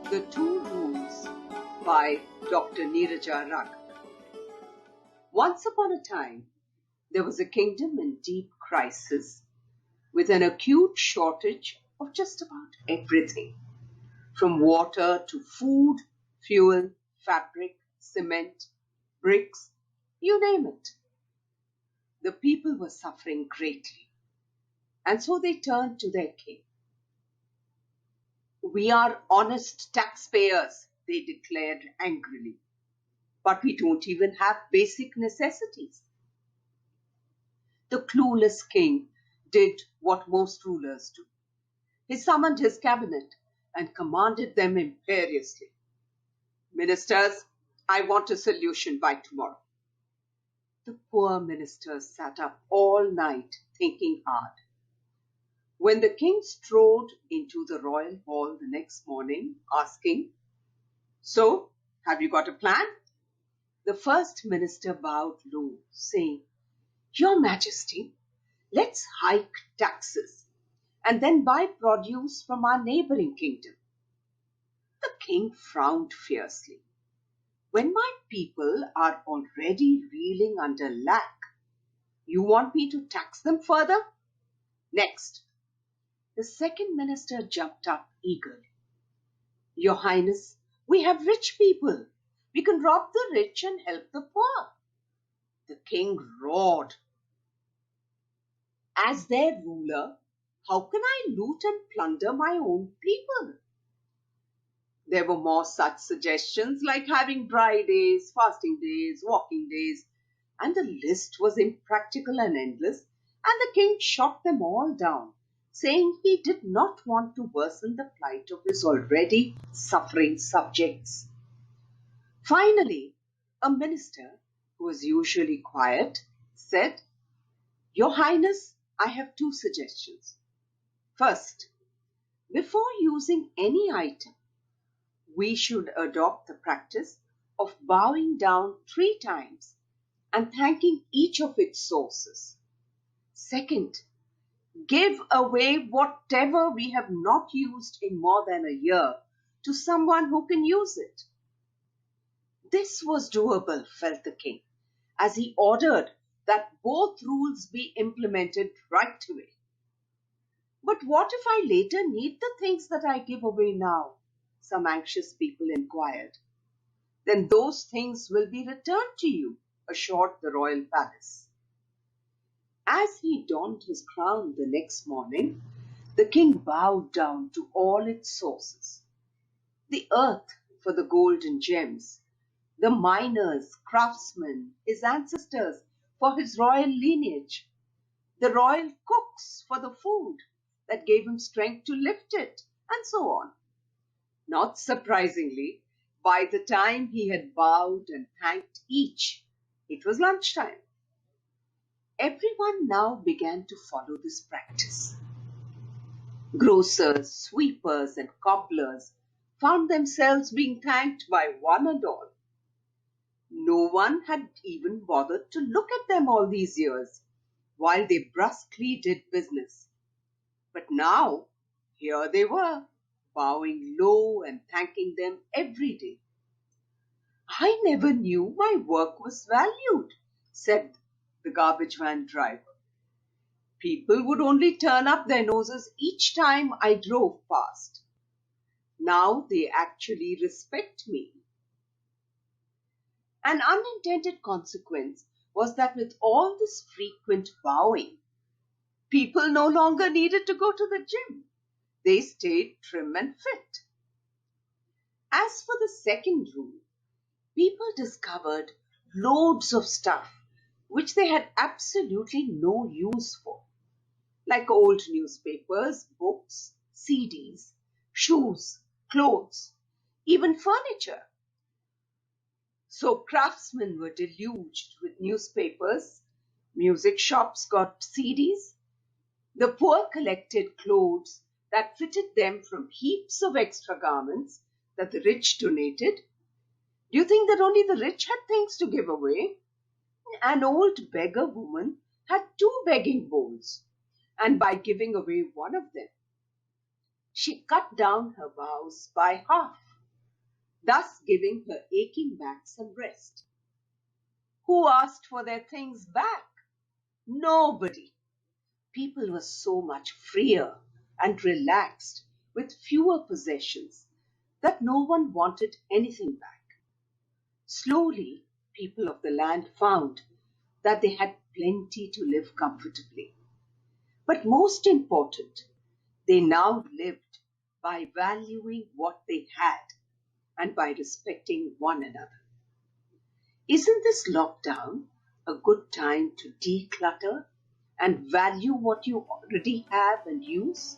The Two Rules by Dr. Neeraja Rag. Once upon a time, there was a kingdom in deep crisis with an acute shortage of just about everything, from water to food, fuel, fabric, cement, bricks, you name it. The people were suffering greatly, and so they turned to their king. "We are honest taxpayers," they declared angrily, "but we don't even have basic necessities." The clueless king did what most rulers do. He summoned his cabinet and commanded them imperiously, "Ministers, I want a solution by tomorrow." The poor ministers sat up all night thinking hard. When the king strolled into the royal hall the next morning, asking, "So, have you got a plan?" the first minister bowed low, saying, "Your Majesty, let's hike taxes and then buy produce from our neighboring kingdom." The king frowned fiercely. "When my people are already reeling under lack, you want me to tax them further?" Next, the second minister jumped up eagerly. "Your Highness, we have rich people. We can rob the rich and help the poor." The king roared, "As their ruler, how can I loot and plunder my own people?" There were more such suggestions, like having dry days, fasting days, walking days, and the list was impractical and endless, and the king shot them all down, saying he did not want to worsen the plight of his already suffering subjects. Finally, a minister, who was usually quiet, said, "Your Highness, I have two suggestions. First, before using any item, we should adopt the practice of bowing down 3 times and thanking each of its sources. Second, give away whatever we have not used in more than a year to someone who can use it." This was doable, felt the king, as he ordered that both rules be implemented right away. "But what if I later need the things that I give away now?" some anxious people inquired. "Then those things will be returned to you," assured the royal palace. As he donned his crown the next morning, the king bowed down to all its sources. The earth for the gold and gems, the miners, craftsmen, his ancestors for his royal lineage, the royal cooks for the food that gave him strength to lift it, and so on. Not surprisingly, by the time he had bowed and thanked each, it was lunchtime. Everyone now began to follow this practice. Grocers, sweepers, and cobblers found themselves being thanked by one and all. No one had even bothered to look at them all these years, while they brusquely did business. But now, here they were, bowing low and thanking them every day. "I never knew my work was valued," said the garbage van driver. "People would only turn up their noses each time I drove past. Now they actually respect me." An unintended consequence was that with all this frequent bowing, people no longer needed to go to the gym. They stayed trim and fit. As for the second rule, people discovered loads of stuff which they had absolutely no use for, like old newspapers, books, CDs, shoes, clothes, even furniture. So craftsmen were deluged with newspapers, music shops got CDs, the poor collected clothes that fitted them from heaps of extra garments that the rich donated. Do you think that only the rich had things to give away? An old beggar woman had 2 begging bowls, and by giving away one of them, she cut down her vows by half. thus giving her aching back some rest. Who asked for their things back? Nobody. People were so much freer and relaxed with fewer possessions that no one wanted anything back. Slowly, people of the land found that they had plenty to live comfortably. But most important, they now lived by valuing what they had and by respecting one another. Isn't this lockdown a good time to declutter and value what you already have and use?